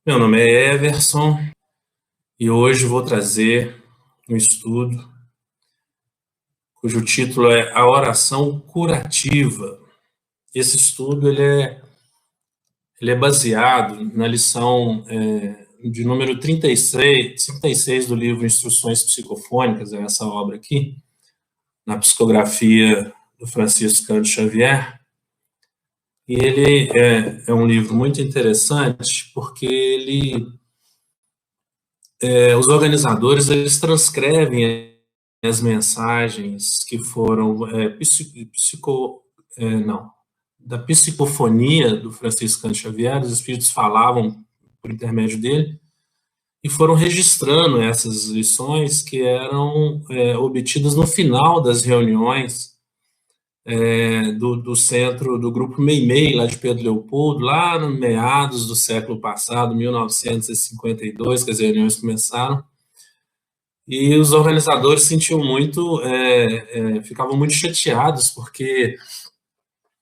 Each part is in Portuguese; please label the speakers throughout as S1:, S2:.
S1: Meu nome é Everson e hoje vou trazer um estudo cujo título é A Oração Curativa. Esse estudo ele é baseado na lição de número 36 do livro Instruções Psicofônicas, é essa obra aqui, na psicografia do Francisco Cândido Xavier. E ele é um livro muito interessante porque os organizadores eles transcrevem as mensagens que foram não, da psicofonia do Francisco Cândido Xavier, os espíritos falavam por intermédio dele, e foram registrando essas lições que eram obtidas no final das reuniões do centro, do grupo Meimei, lá de Pedro Leopoldo, lá no meados do século passado, 1952, que as reuniões começaram. E os organizadores sentiam muito, ficavam muito chateados, porque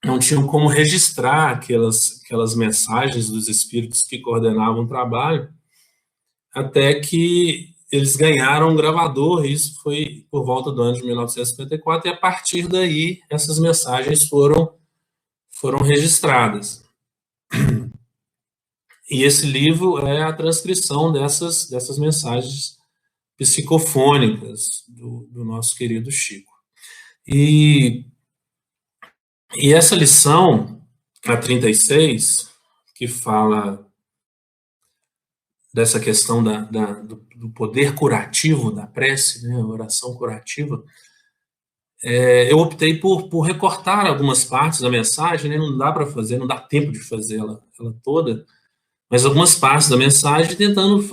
S1: não tinham como registrar aquelas mensagens dos espíritos que coordenavam o trabalho, até que eles ganharam um gravador, e isso foi por volta do ano de 1954, e a partir daí essas mensagens foram registradas. E esse livro é a transcrição dessas mensagens psicofônicas do nosso querido Chico. E essa lição, a 36, que fala dessa questão do poder curativo da prece, né, a oração curativa, eu optei por recortar algumas partes da mensagem, né, não dá para fazer, não dá tempo de fazer ela toda, mas algumas partes da mensagem, tentando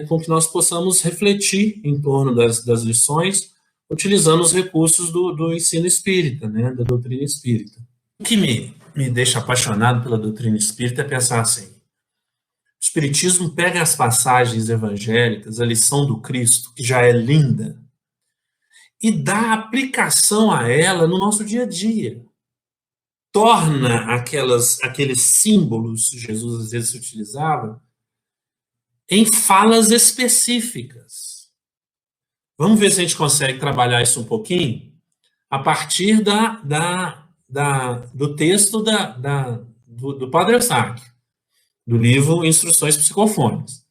S1: com que nós possamos refletir em torno das lições, utilizando os recursos do ensino espírita, né, da doutrina espírita. O que me deixa apaixonado pela doutrina espírita é pensar assim: o Espiritismo pega as passagens evangélicas, a lição do Cristo, que já é linda, e dá aplicação a ela no nosso dia a dia. Torna aqueles símbolos que Jesus às vezes utilizava em falas específicas. Vamos ver se a gente consegue trabalhar isso um pouquinho a partir do texto do Padre Eustáquio, do livro Instruções Psicofônicas.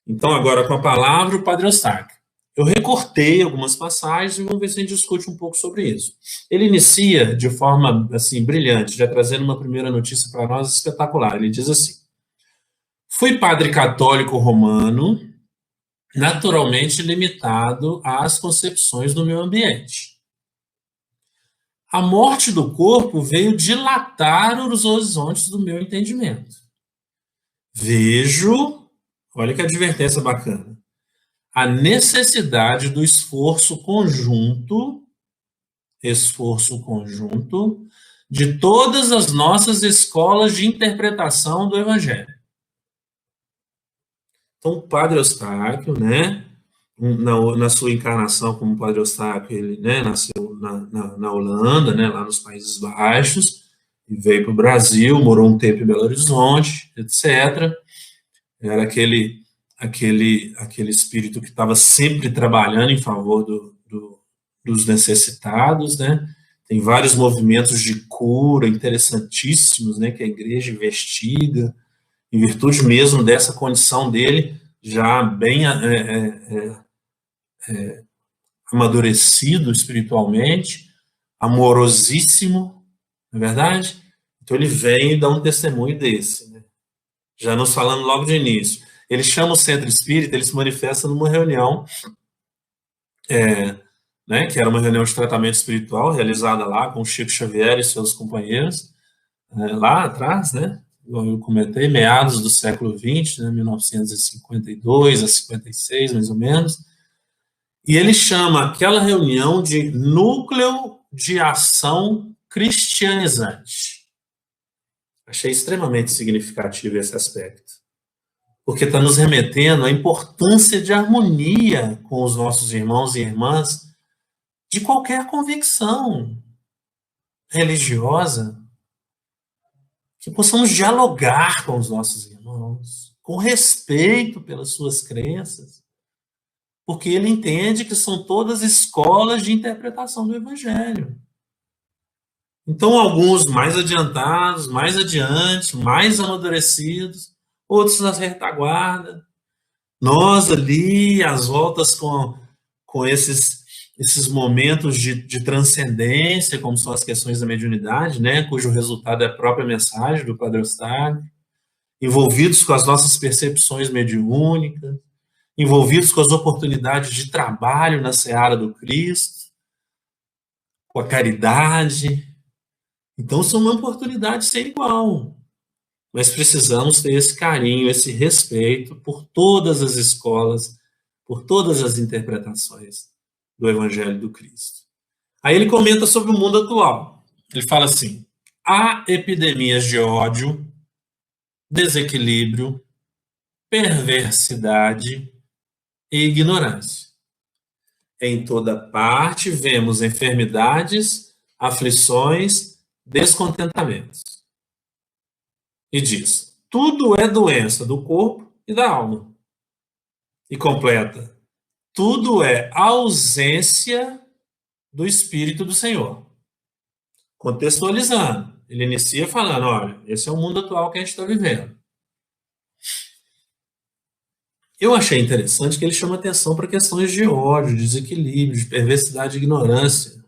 S1: Então, agora com a palavra, o Padre Eustáquio. Eu recortei algumas passagens e vamos ver se a gente discute um pouco sobre isso. Ele inicia de forma assim brilhante, já trazendo uma primeira notícia para nós espetacular. Ele diz assim: fui padre católico romano, naturalmente limitado às concepções do meu ambiente. A morte do corpo veio dilatar os horizontes do meu entendimento. Vejo, olha que advertência bacana, a necessidade do esforço conjunto de todas as nossas escolas de interpretação do Evangelho. Então, o Padre Eustáquio, né, na sua encarnação como Padre Eustáquio, ele, né, nasceu na Holanda, né, lá nos Países Baixos, e veio para o Brasil, morou um tempo em Belo Horizonte, etc. Era aquele espírito que estava sempre trabalhando em favor dos necessitados, né? Tem vários movimentos de cura interessantíssimos, né, que a igreja investiga, em virtude mesmo dessa condição dele, já bem amadurecido espiritualmente, amorosíssimo, não é verdade? Então ele vem e dá um testemunho desse, né? Já nos falando logo de início. Ele chama o centro espírita, ele se manifesta numa reunião, né, que era uma reunião de tratamento espiritual, realizada lá com o Chico Xavier e seus companheiros, lá atrás, né, eu comentei, meados do século XX, né, 1952 a 56, mais ou menos, e ele chama aquela reunião de núcleo de ação cristianizante. Achei extremamente significativo esse aspecto, porque está nos remetendo à importância de harmonia com os nossos irmãos e irmãs de qualquer convicção religiosa, que possamos dialogar com os nossos irmãos, com respeito pelas suas crenças, porque ele entende que são todas escolas de interpretação do Evangelho. Então, alguns mais adiantados, mais adiante, mais amadurecidos, outros na retaguarda. Nós ali, às voltas com esses momentos de transcendência, como são as questões da mediunidade, né, cujo resultado é a própria mensagem do Padre Eustáquio, envolvidos com as nossas percepções mediúnicas, envolvidos com as oportunidades de trabalho na seara do Cristo, com a caridade. Então, são uma oportunidade sem igual. Mas precisamos ter esse carinho, esse respeito por todas as escolas, por todas as interpretações do Evangelho do Cristo. Aí ele comenta sobre o mundo atual. Ele fala assim: há epidemias de ódio, desequilíbrio, perversidade e ignorância. Em toda parte vemos enfermidades, aflições, descontentamentos. E diz: tudo é doença do corpo e da alma. E completa: tudo é ausência do Espírito do Senhor. Contextualizando, ele inicia falando: olha, esse é o mundo atual que a gente está vivendo. Eu achei interessante que ele chama atenção para questões de ódio, de desequilíbrio, de perversidade e ignorância.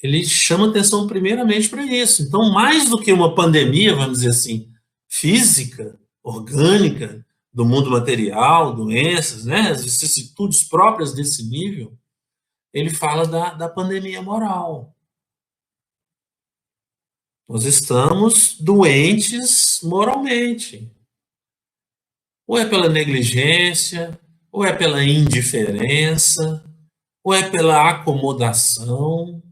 S1: Ele chama atenção primeiramente para isso. Então, mais do que uma pandemia, vamos dizer assim, física, orgânica, do mundo material, doenças, né, as vicissitudes próprias desse nível, ele fala da pandemia moral. Nós estamos doentes moralmente. Ou é pela negligência, ou é pela indiferença, ou é pela acomodação.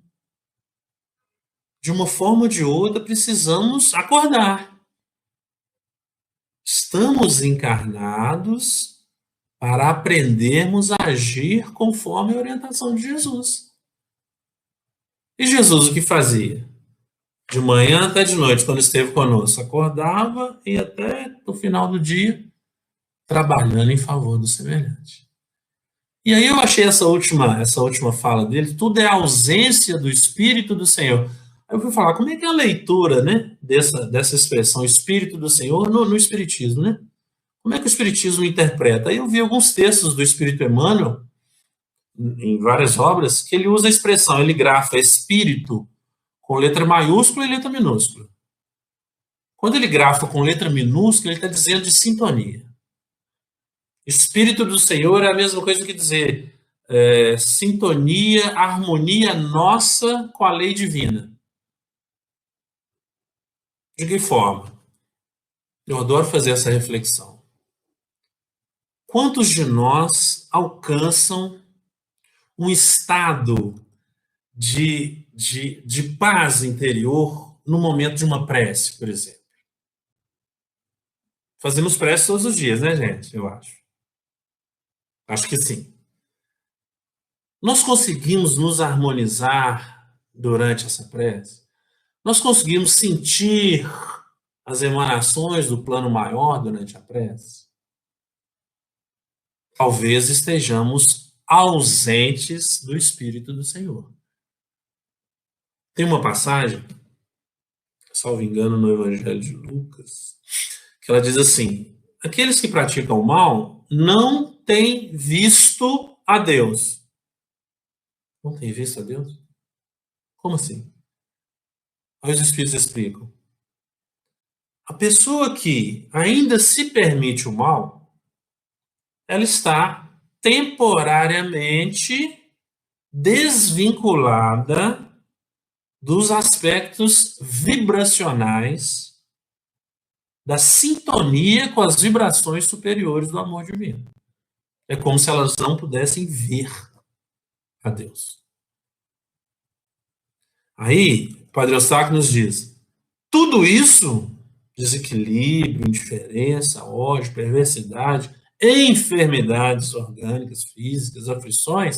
S1: De uma forma ou de outra, precisamos acordar. Estamos encarnados para aprendermos a agir conforme a orientação de Jesus. E Jesus o que fazia? De manhã até de noite, quando esteve conosco, acordava e até no final do dia, trabalhando em favor do semelhante. E aí eu achei essa última fala dele: tudo é ausência do Espírito do Senhor. Aí eu fui falar, como é que é a leitura, né, dessa expressão Espírito do Senhor no Espiritismo, né? Como é que o Espiritismo interpreta? Aí eu vi alguns textos do Espírito Emmanuel, em várias obras, que ele usa a expressão, ele grafa Espírito com letra maiúscula e letra minúscula. Quando ele grafa com letra minúscula, ele está dizendo de sintonia. Espírito do Senhor é a mesma coisa que dizer sintonia, harmonia nossa com a lei divina. De que forma? Eu adoro fazer essa reflexão. Quantos de nós alcançam um estado de paz interior no momento de uma prece, por exemplo? Fazemos prece todos os dias, né, gente? Eu acho. Acho que sim. Nós conseguimos nos harmonizar durante essa prece? Nós conseguimos sentir as emanações do plano maior durante a prece? Talvez estejamos ausentes do Espírito do Senhor. Tem uma passagem, salvo engano, no Evangelho de Lucas, que ela diz assim: aqueles que praticam o mal não têm visto a Deus. Não têm visto a Deus? Como assim? Aí os Espíritos explicam. A pessoa que ainda se permite o mal, ela está temporariamente desvinculada dos aspectos vibracionais da sintonia com as vibrações superiores do amor divino. É como se elas não pudessem ver a Deus. Aí, o Padre Eustáquio nos diz: tudo isso, desequilíbrio, indiferença, ódio, perversidade, enfermidades orgânicas, físicas, aflições,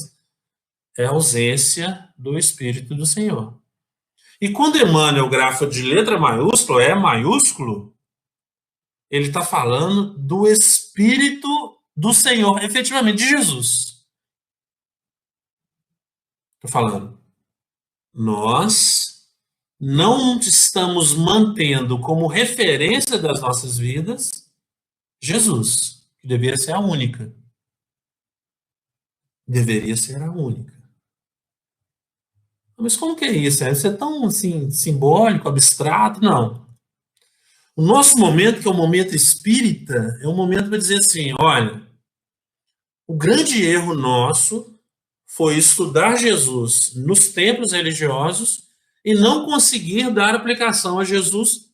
S1: é a ausência do Espírito do Senhor. E quando Emmanuel grafa de letra maiúscula, é maiúsculo, ele está falando do Espírito do Senhor, efetivamente, de Jesus. Estou falando. Nós não estamos mantendo como referência das nossas vidas Jesus, que deveria ser a única. Deveria ser a única. Mas como que é isso? Isso é tão assim, simbólico, abstrato? Não. O nosso momento, que é o momento espírita, é um momento para dizer assim: olha, o grande erro nosso foi estudar Jesus nos templos religiosos e não conseguir dar aplicação a Jesus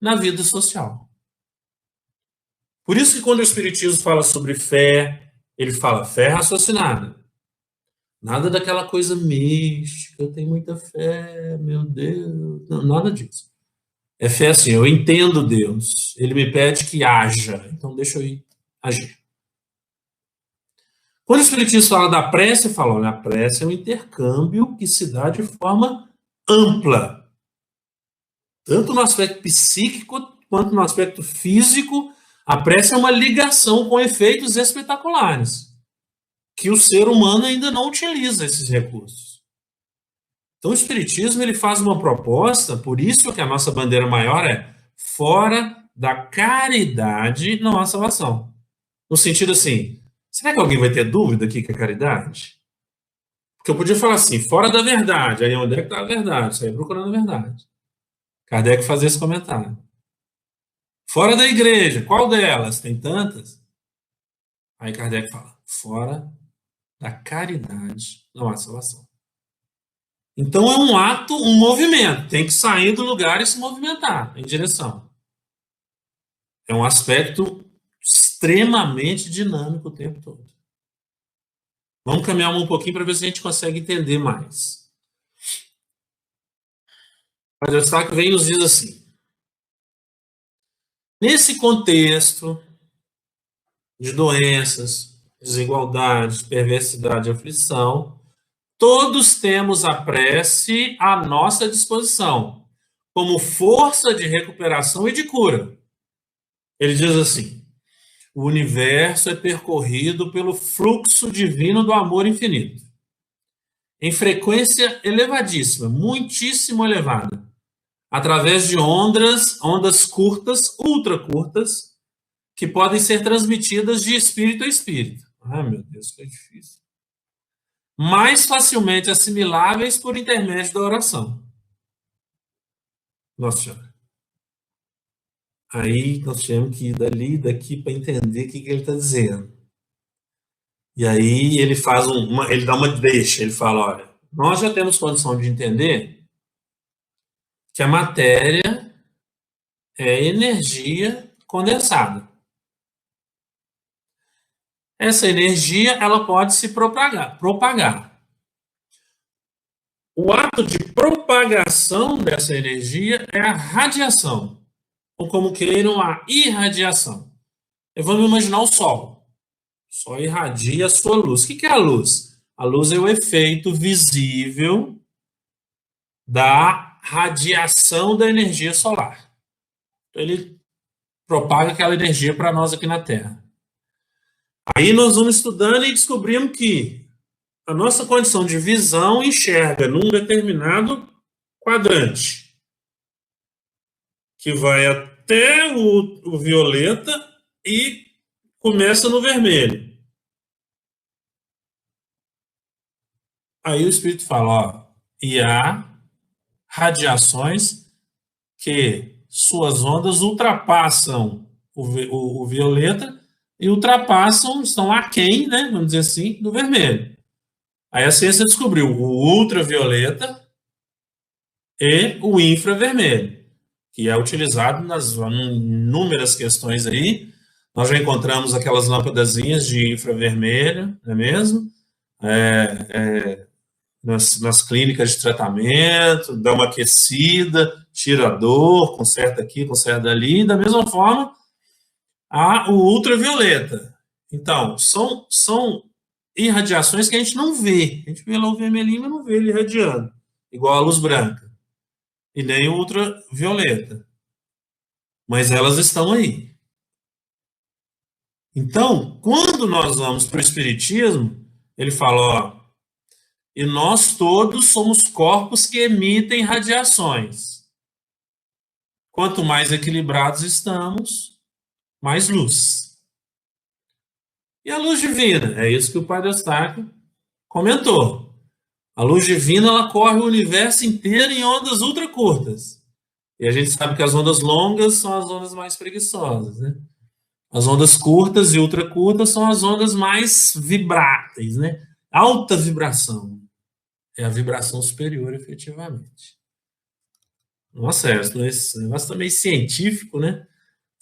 S1: na vida social. Por isso que quando o Espiritismo fala sobre fé, ele fala fé raciocinada. Nada daquela coisa mística, eu tenho muita fé, meu Deus. Não, nada disso. É fé assim, eu entendo Deus, ele me pede que haja, então deixa eu ir agir. Quando o Espiritismo fala da prece, fala, olha, a prece é um intercâmbio que se dá de forma ampla, tanto no aspecto psíquico quanto no aspecto físico. A prece é uma ligação com efeitos espetaculares, que o ser humano ainda não utiliza esses recursos. Então o Espiritismo ele faz uma proposta, por isso que a nossa bandeira maior é fora da caridade não há salvação. No sentido assim, será que alguém vai ter dúvida aqui que é caridade? Porque eu podia falar assim, fora da verdade, aí onde é que está a verdade? Isso aí é procurando a verdade. Kardec fazia esse comentário. Fora da igreja, qual delas? Tem tantas? Aí Kardec fala, fora da caridade não há salvação. Então é um ato, um movimento. Tem que sair do lugar e se movimentar em direção. É um aspecto extremamente dinâmico o tempo todo. Vamos caminhar um pouquinho para ver se a gente consegue entender mais. Mas o destaque vem e nos diz assim. Nesse contexto de doenças, desigualdades, perversidade e aflição, todos temos a prece à nossa disposição, como força de recuperação e de cura. Ele diz assim, o universo é percorrido pelo fluxo divino do amor infinito, em frequência elevadíssima, muitíssimo elevada, através de ondas curtas, ultra curtas, que podem ser transmitidas de espírito a espírito. Ai, meu Deus, que difícil. Mais facilmente assimiláveis por intermédio da oração. Nossa Senhora. Aí nós temos que ir dali, daqui, para entender o que ele está dizendo. E aí ele faz ele dá uma deixa, ele fala, olha, nós já temos condição de entender que a matéria é energia condensada. Essa energia ela pode se propagar. O ato de propagação dessa energia é a radiação, ou como queiram, a irradiação. Vamos imaginar o Sol. O Sol irradia a sua luz. O que é a luz? A luz é o efeito visível da radiação da energia solar. Então, ele propaga aquela energia para nós aqui na Terra. Aí nós vamos estudando e descobrimos que a nossa condição de visão enxerga num determinado quadrante, que vai até o violeta e começa no vermelho. Aí o Espírito fala, ó, e há radiações que suas ondas ultrapassam o violeta e estão aquém, né, vamos dizer assim, do vermelho. Aí a ciência descobriu o ultravioleta e o infravermelho, que é utilizado nas inúmeras questões aí. Nós já encontramos aquelas lâmpadazinhas de infravermelho, não é mesmo? Nas clínicas de tratamento, dá uma aquecida, tira a dor, conserta aqui, conserta ali. E da mesma forma, há o ultravioleta. Então, são irradiações que a gente não vê. A gente vê lá o vermelhinho, mas não vê ele irradiando, igual a luz branca. E nem o ultravioleta. Mas elas estão aí. Então, quando nós vamos para o Espiritismo, ele fala, ó, e nós todos somos corpos que emitem radiações. Quanto mais equilibrados estamos, mais luz. E a luz divina? É isso que o Padre Eustáquio comentou. A luz divina, ela corre o universo inteiro em ondas ultra curtas. E a gente sabe que as ondas longas são as ondas mais preguiçosas, né? As ondas curtas e ultra curtas são as ondas mais vibráteis, né? Alta vibração. É a vibração superior, efetivamente. Nossa, esse negócio também científico, né?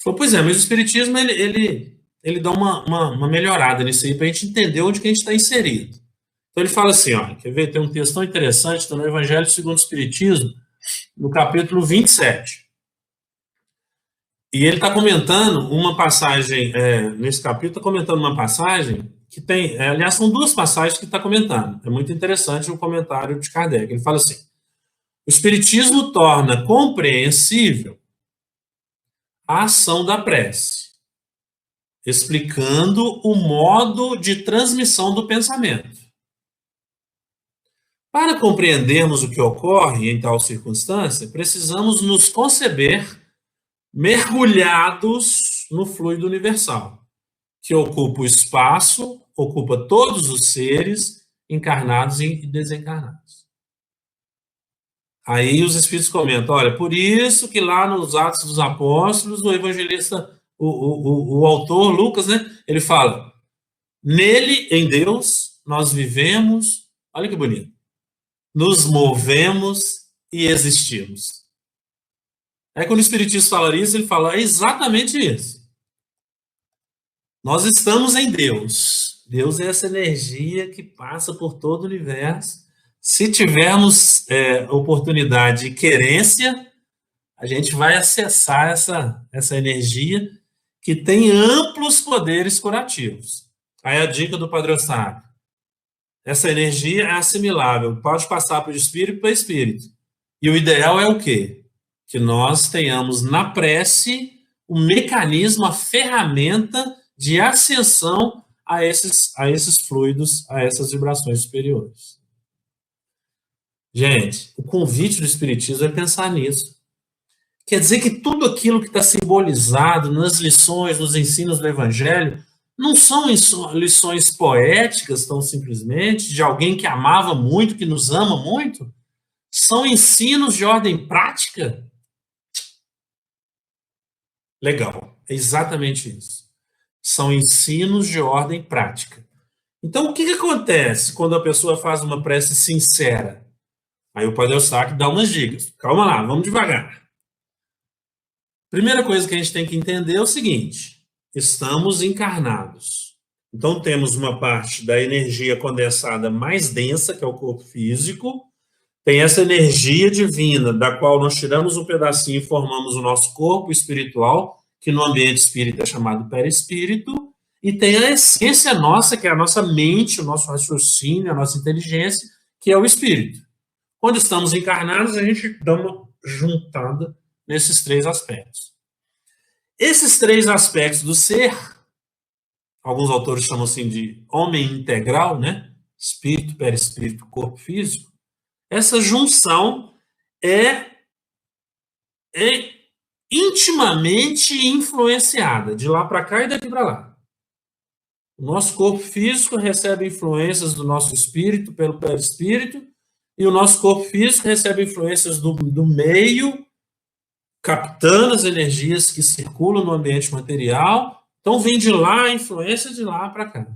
S1: Falou, pois é, mas o Espiritismo, ele dá uma melhorada nisso aí, para a gente entender onde que a gente está inserido. Então ele fala assim, ó, quer ver? Tem um texto tão interessante, está no Evangelho segundo o Espiritismo, no capítulo 27. E ele está comentando uma passagem, nesse capítulo, está comentando uma passagem que tem, aliás, são duas passagens que está comentando. É muito interessante o comentário de Kardec. Ele fala assim, o Espiritismo torna compreensível a ação da prece, explicando o modo de transmissão do pensamento. Para compreendermos o que ocorre em tal circunstância, precisamos nos conceber mergulhados no fluido universal, que ocupa o espaço, ocupa todos os seres, encarnados e desencarnados. Aí os Espíritos comentam, olha, por isso que lá nos Atos dos Apóstolos, o evangelista, o autor, Lucas, né, ele fala, nele, em Deus, nós vivemos, olha que bonito, nos movemos e existimos. Aí quando o Espiritismo fala isso, ele fala exatamente isso. Nós estamos em Deus. Deus é essa energia que passa por todo o universo. Se tivermos oportunidade e querência, a gente vai acessar essa energia que tem amplos poderes curativos. Aí a dica do Padre Eustáquio. Essa energia é assimilável, pode passar para o espírito para espírito. E o ideal é o quê? Que nós tenhamos na prece o mecanismo, a ferramenta de ascensão a esses fluidos, a essas vibrações superiores. Gente, o convite do Espiritismo é pensar nisso. Quer dizer que tudo aquilo que está simbolizado nas lições, nos ensinos do Evangelho, não são lições poéticas, tão simplesmente, de alguém que amava muito, que nos ama muito. São ensinos de ordem prática. Legal, é exatamente isso. São ensinos de ordem prática. Então, o que acontece quando a pessoa faz uma prece sincera? Aí o Padre Eustáquio dá umas dicas. Calma lá, vamos devagar. Primeira coisa que a gente tem que entender é o seguinte: estamos encarnados. Então, temos uma parte da energia condensada mais densa, que é o corpo físico. Tem essa energia divina, da qual nós tiramos um pedacinho e formamos o nosso corpo espiritual, que no ambiente espírita é chamado perispírito. E tem a essência nossa, que é a nossa mente, o nosso raciocínio, a nossa inteligência, que é o espírito. Quando estamos encarnados, a gente dá uma juntada nesses três aspectos. Esses três aspectos do ser, alguns autores chamam assim de homem integral, né? Espírito, perispírito, corpo físico. Essa junção é intimamente influenciada, de lá para cá e daqui para lá. O nosso corpo físico recebe influências do nosso espírito pelo perispírito, e o nosso corpo físico recebe influências do meio, captando as energias que circulam no ambiente material. Então, vem de lá a influência de lá para cá.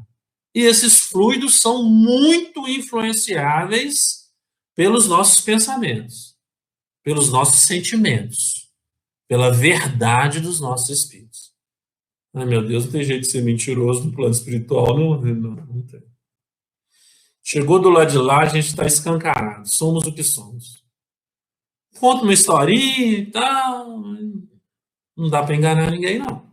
S1: E esses fluidos são muito influenciáveis pelos nossos pensamentos, pelos nossos sentimentos, pela verdade dos nossos espíritos. Ai, meu Deus, não tem jeito de ser mentiroso no plano espiritual, não tem. Chegou do lado de lá, a gente está escancarado. Somos o que somos. Conta uma historinha e tal. Não dá para enganar ninguém, não.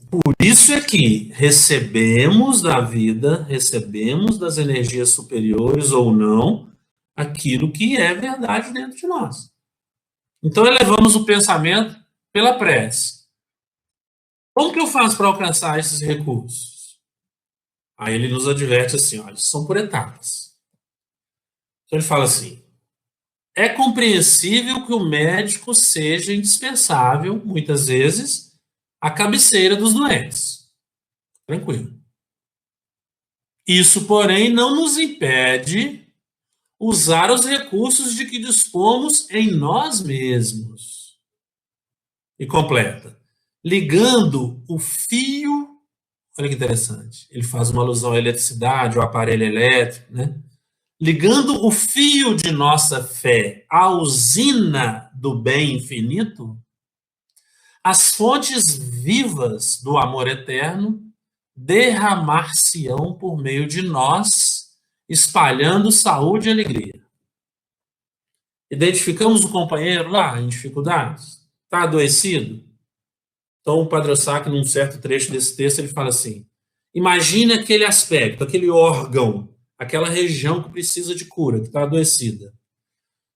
S1: Por isso é que recebemos da vida, recebemos das energias superiores ou não, aquilo que é verdade dentro de nós. Então, elevamos o pensamento pela prece. Como que eu faço para alcançar esses recursos? Aí ele nos adverte assim, olha, são por etapas. Então ele fala assim, é compreensível que o médico seja indispensável, muitas vezes, à cabeceira dos doentes. Tranquilo. Isso, porém, não nos impede usar os recursos de que dispomos em nós mesmos. E completa. Ligando o fio. Olha que interessante. Ele faz uma alusão à eletricidade, ao aparelho elétrico, né? Ligando o fio de nossa fé à usina do bem infinito, as fontes vivas do amor eterno derramar-se-ão por meio de nós, espalhando saúde e alegria. Identificamos o companheiro lá em dificuldades? Está adoecido? Então, o Padre Osaka, num certo trecho desse texto, ele fala assim: imagine aquele aspecto, aquele órgão, aquela região que precisa de cura, que está adoecida.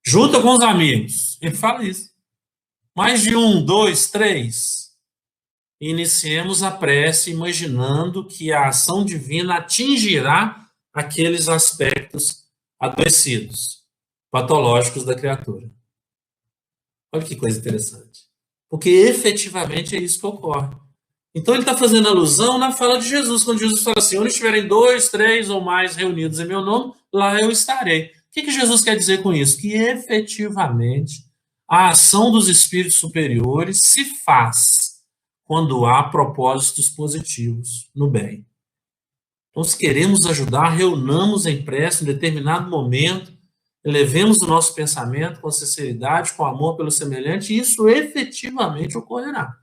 S1: Junta com os amigos. Ele fala isso. Mais de um, dois, três. Iniciemos a prece imaginando que a ação divina atingirá aqueles aspectos adoecidos, patológicos da criatura. Olha que coisa interessante. Porque efetivamente é isso que ocorre. Então ele está fazendo alusão na fala de Jesus, quando Jesus fala assim: onde estiverem dois, três ou mais reunidos em meu nome, lá eu estarei. O que Jesus quer dizer com isso? Que efetivamente a ação dos espíritos superiores se faz quando há propósitos positivos no bem. Então, se queremos ajudar, reunamos em prece em determinado momento, elevemos o nosso pensamento com sinceridade, com amor pelo semelhante, e isso efetivamente ocorrerá.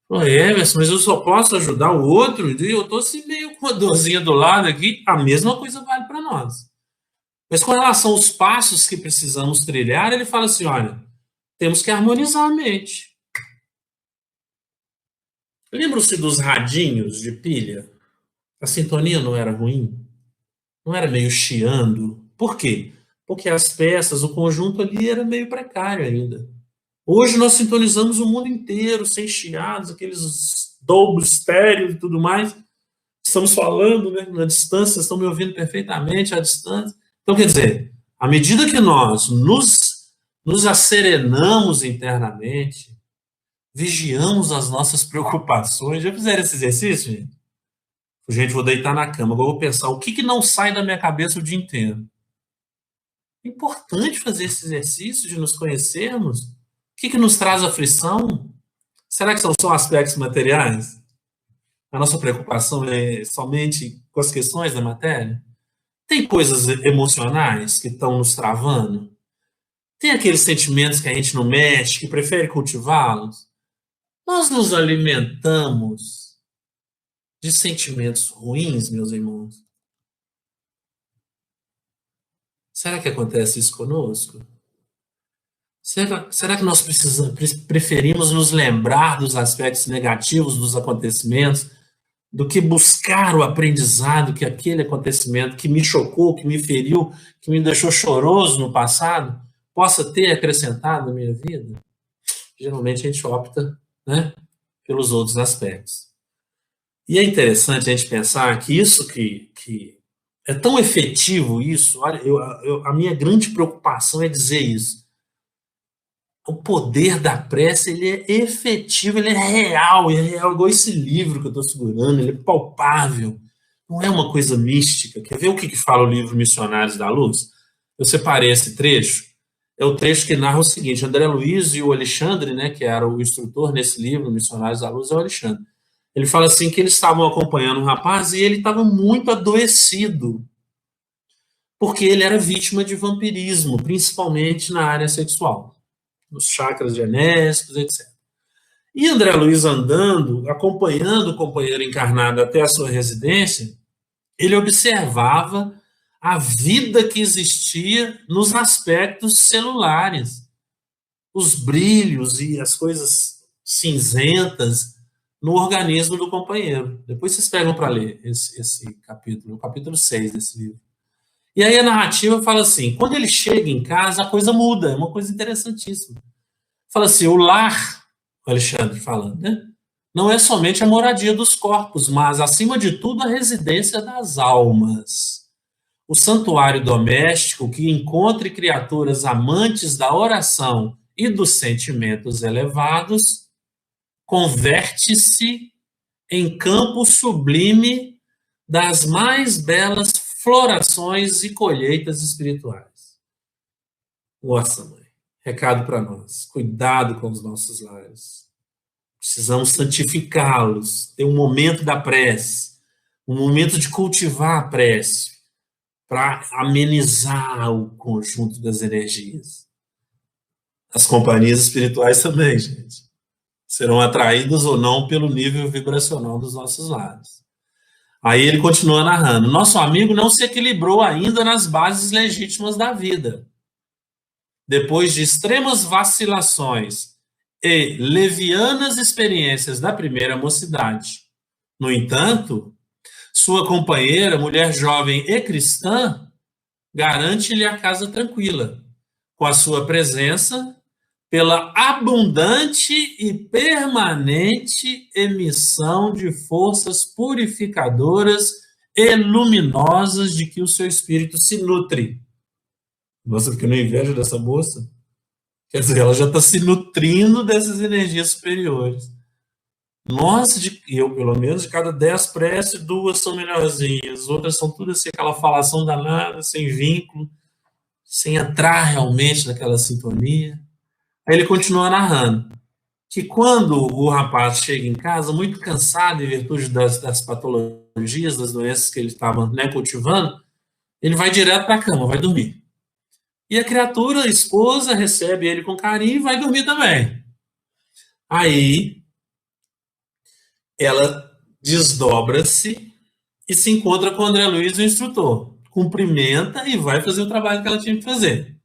S1: Mas eu só posso ajudar o outro, e eu estou assim meio com a dorzinha do lado aqui, a mesma coisa vale para nós. Mas com relação aos passos que precisamos trilhar, ele fala assim, olha, temos que harmonizar a mente. Lembram-se dos radinhos de pilha? A sintonia não era ruim? Não era meio chiando? Por quê? Porque as peças, o conjunto ali era meio precário ainda. Hoje nós sintonizamos o mundo inteiro, sem chiados, aqueles dobros estéreos e tudo mais. Estamos falando, né, na distância, estão me ouvindo perfeitamente à distância. Então, quer dizer, à medida que nós nos acerenamos internamente, vigiamos as nossas preocupações. Já fizeram esse exercício, gente? Gente, vou deitar na cama, agora vou pensar o que não sai da minha cabeça o dia inteiro. É importante fazer esse exercício de nos conhecermos. O que nos traz aflição? Será que são só aspectos materiais? A nossa preocupação é somente com as questões da matéria? Tem coisas emocionais que estão nos travando? Tem aqueles sentimentos que a gente não mexe, que prefere cultivá-los? Nós nos alimentamos de sentimentos ruins, meus irmãos? Será que acontece isso conosco? Será que nós preferimos nos lembrar dos aspectos negativos dos acontecimentos do que buscar o aprendizado que aquele acontecimento que me chocou, que me feriu, que me deixou choroso no passado, possa ter acrescentado na minha vida? Geralmente a gente opta, né, pelos outros aspectos. E é interessante a gente pensar que isso que é tão efetivo isso, olha, a minha grande preocupação é dizer isso. O poder da prece, ele é efetivo, ele é real igual esse livro que eu estou segurando, ele é palpável, não é uma coisa mística. Quer ver o que fala o livro Missionários da Luz? Eu separei esse trecho, é o trecho que narra o seguinte: André Luiz e o Alexandre, né, que era o instrutor nesse livro, Missionários da Luz, é o Alexandre. Ele fala assim que eles estavam acompanhando um rapaz e ele estava muito adoecido, porque ele era vítima de vampirismo, principalmente na área sexual, nos chakras genésicos, etc. E André Luiz andando, acompanhando o companheiro encarnado até a sua residência, ele observava a vida que existia nos aspectos celulares, os brilhos e as coisas cinzentas no organismo do companheiro. Depois vocês pegam para ler esse capítulo, o capítulo 6 desse livro. E aí a narrativa fala assim, quando ele chega em casa, a coisa muda, é uma coisa interessantíssima. Fala assim, o lar, o Alexandre falando, né? não é somente a moradia dos corpos, mas, acima de tudo, a residência das almas. O santuário doméstico, que encontre criaturas amantes da oração e dos sentimentos elevados, converte-se em campo sublime das mais belas florações e colheitas espirituais. Nossa, mãe, recado para nós: cuidado com os nossos lares. Precisamos santificá-los, ter um momento da prece, um momento de cultivar a prece, para amenizar o conjunto das energias. As companhias espirituais também, gente, serão atraídas ou não pelo nível vibracional dos nossos lares. Aí ele continua narrando: nosso amigo não se equilibrou ainda nas bases legítimas da vida. Depois de extremas vacilações e levianas experiências da primeira mocidade. No entanto, sua companheira, mulher jovem e cristã, garante-lhe a casa tranquila, com a sua presença, pela abundante e permanente emissão de forças purificadoras e luminosas de que o seu espírito se nutre. Nossa, porque eu não invejo dessa moça. Quer dizer, ela já está se nutrindo dessas energias superiores. Nossa, eu, pelo menos, de cada 10 preces, 2 são melhorzinhas. Outras são tudo assim, aquela falação danada, sem vínculo, sem entrar realmente naquela sintonia. Aí ele continua narrando que quando o rapaz chega em casa, muito cansado, em virtude das patologias, das doenças que ele estava, né, cultivando, ele vai direto para a cama, vai dormir. E a criatura, a esposa, recebe ele com carinho e vai dormir também. Aí ela desdobra-se e se encontra com o André Luiz, o instrutor. Cumprimenta e vai fazer o trabalho que ela tinha que fazer.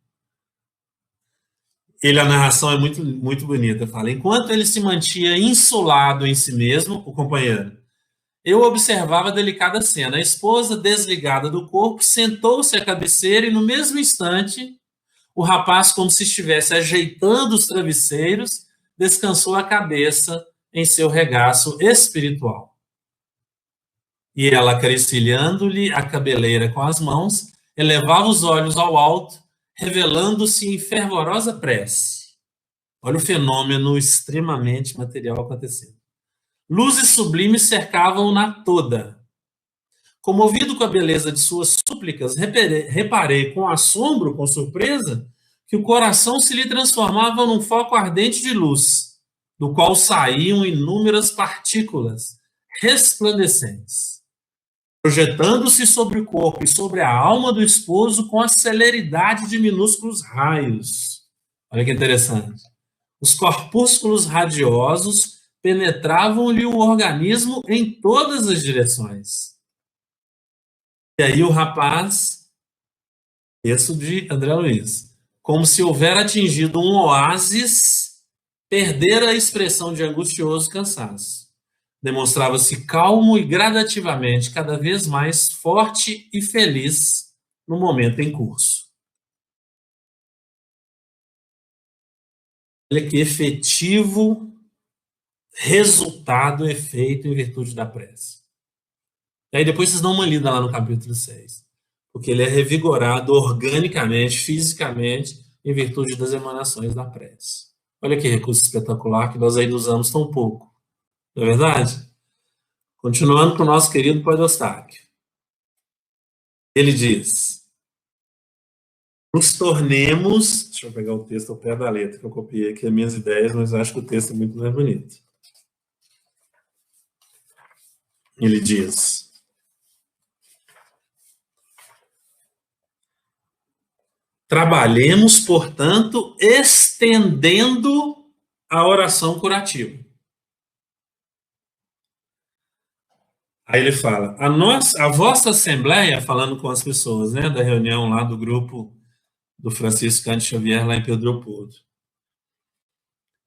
S1: A narração é muito, muito bonita. Fala: enquanto ele se mantinha insulado em si mesmo, o companheiro, eu observava a delicada cena. A esposa, desligada do corpo, sentou-se à cabeceira e, no mesmo instante, o rapaz, como se estivesse ajeitando os travesseiros, descansou a cabeça em seu regaço espiritual. E ela, acariciando-lhe a cabeleira com as mãos, elevava os olhos ao alto, revelando-se em fervorosa prece. Olha o fenômeno extremamente material acontecendo. Luzes sublimes cercavam-na toda. Comovido com a beleza de suas súplicas, reparei com assombro, com surpresa, que o coração se lhe transformava num foco ardente de luz, do qual saíam inúmeras partículas resplandecentes, projetando-se sobre o corpo e sobre a alma do esposo com a celeridade de minúsculos raios. Olha que interessante. Os corpúsculos radiosos penetravam-lhe o organismo em todas as direções. E aí o rapaz, texto de André Luiz, como se houvera atingido um oásis, perdera a expressão de angustioso cansaço. Demonstrava-se calmo e gradativamente cada vez mais forte e feliz no momento em curso. Olha que efetivo resultado, efeito em virtude da prece. E aí depois vocês dão uma lida lá no capítulo 6. Porque ele é revigorado organicamente, fisicamente, em virtude das emanações da prece. Olha que recurso espetacular que nós ainda usamos tão pouco. Não é verdade? Continuando com o nosso querido Padre Eustáquio. Ele diz: nos tornemos... Deixa eu pegar o texto ao pé da letra, que eu copiei aqui as minhas ideias, mas acho que o texto é muito mais bonito. Ele diz: trabalhemos, portanto, estendendo a oração curativa. Aí ele fala: a vossa assembleia, falando com as pessoas, né, da reunião lá do grupo do Francisco Cândido Xavier lá em Pedro Leopoldo,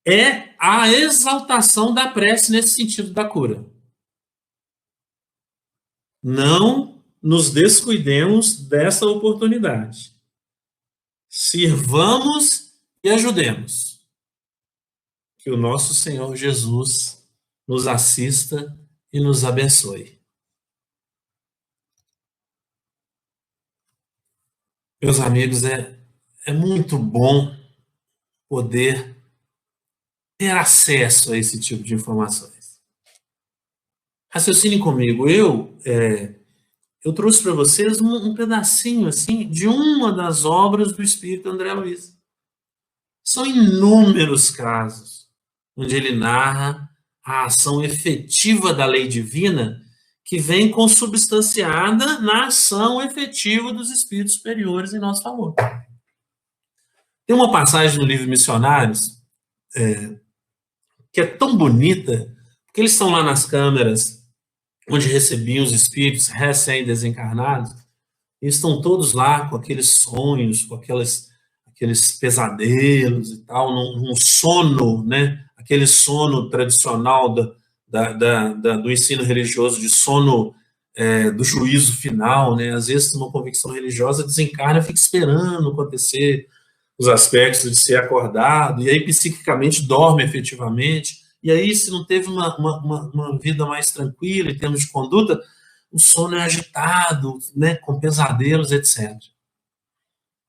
S1: é a exaltação da prece nesse sentido da cura. Não nos descuidemos dessa oportunidade. Sirvamos e ajudemos. Que o nosso Senhor Jesus nos assista e nos abençoe. Meus amigos, é muito bom poder ter acesso a esse tipo de informações. Raciocine comigo. Eu trouxe para vocês um pedacinho assim de uma das obras do Espírito André Luiz. São inúmeros casos onde ele narra a ação efetiva da lei divina que vem consubstanciada na ação efetiva dos espíritos superiores em nosso favor. Tem uma passagem no livro Missionários que é tão bonita, porque eles estão lá nas câmeras onde recebiam os espíritos recém-desencarnados, e estão todos lá com aqueles sonhos, com aqueles pesadelos e tal, num sono, né? Aquele sono tradicional do ensino religioso, de sono do juízo final, né? Às vezes, uma convicção religiosa desencarna e fica esperando acontecer os aspectos de ser acordado, e aí psiquicamente dorme efetivamente, e aí se não teve uma vida mais tranquila em termos de conduta, o sono é agitado, né, com pesadelos, etc.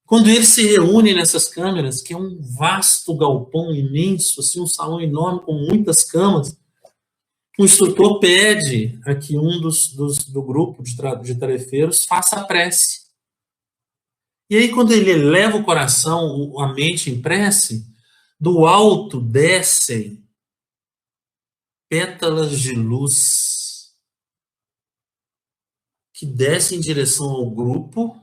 S1: Quando eles se reúnem nessas câmeras, que é um vasto galpão imenso, assim, um salão enorme com muitas camas, o instrutor pede a que um do grupo de tarefeiros faça a prece. E aí, quando ele eleva o coração, a mente em prece, do alto descem pétalas de luz que descem em direção ao grupo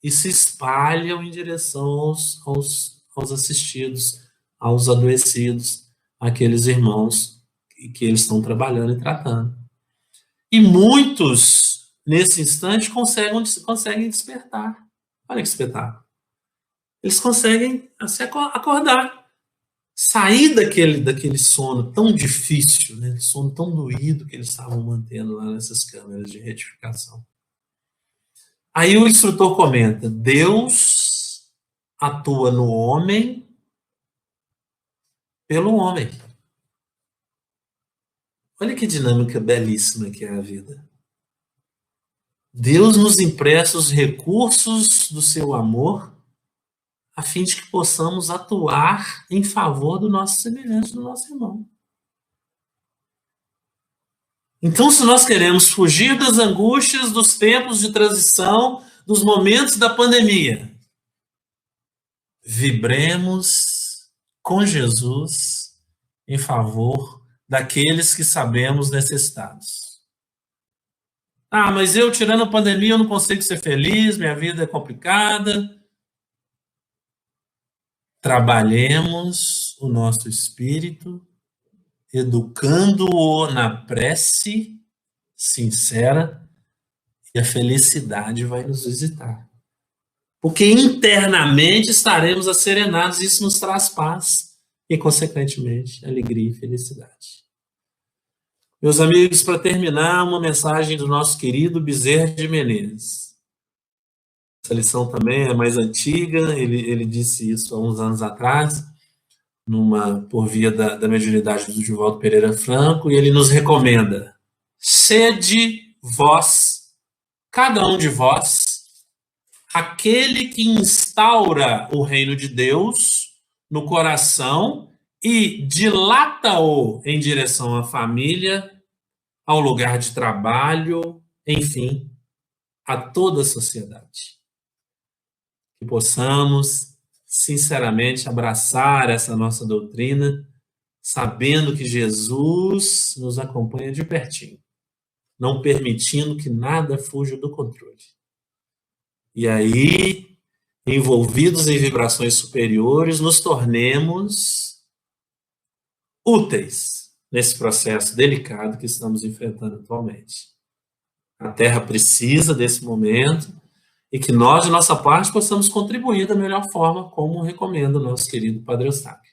S1: e se espalham em direção aos assistidos, aos adoecidos, aqueles irmãos que eles estão trabalhando e tratando. E muitos, nesse instante, conseguem despertar. Olha que espetáculo. Eles conseguem se acordar, sair daquele sono tão difícil, né? Sono tão doído que eles estavam mantendo lá nessas câmeras de retificação. Aí o instrutor comenta: Deus atua no homem pelo homem. Olha que dinâmica belíssima que é a vida. Deus nos empresta os recursos do seu amor a fim de que possamos atuar em favor do nosso semelhante, do nosso irmão. Então, se nós queremos fugir das angústias dos tempos de transição, dos momentos da pandemia, vibremos com Jesus em favor daqueles que sabemos necessitados. Ah, mas eu, tirando a pandemia, eu não consigo ser feliz, minha vida é complicada. Trabalhemos o nosso espírito, educando-o na prece sincera, e a felicidade vai nos visitar. Porque internamente estaremos asserenados, e isso nos traz paz e, consequentemente, alegria e felicidade. Meus amigos, para terminar, uma mensagem do nosso querido Bezerra de Menezes. Essa lição também é mais antiga, ele disse isso há uns anos atrás, por via da mediunidade do Divaldo Pereira Franco, e ele nos recomenda: sede vós, cada um de vós, aquele que instaura o reino de Deus no coração e dilata-o em direção à família, ao lugar de trabalho, enfim, a toda a sociedade. Que possamos, sinceramente, abraçar essa nossa doutrina, sabendo que Jesus nos acompanha de pertinho, não permitindo que nada fuja do controle. E aí, envolvidos em vibrações superiores, nos tornemos úteis nesse processo delicado que estamos enfrentando atualmente. A Terra precisa desse momento e que nós, de nossa parte, possamos contribuir da melhor forma, como recomenda o nosso querido Padre Eustáquio.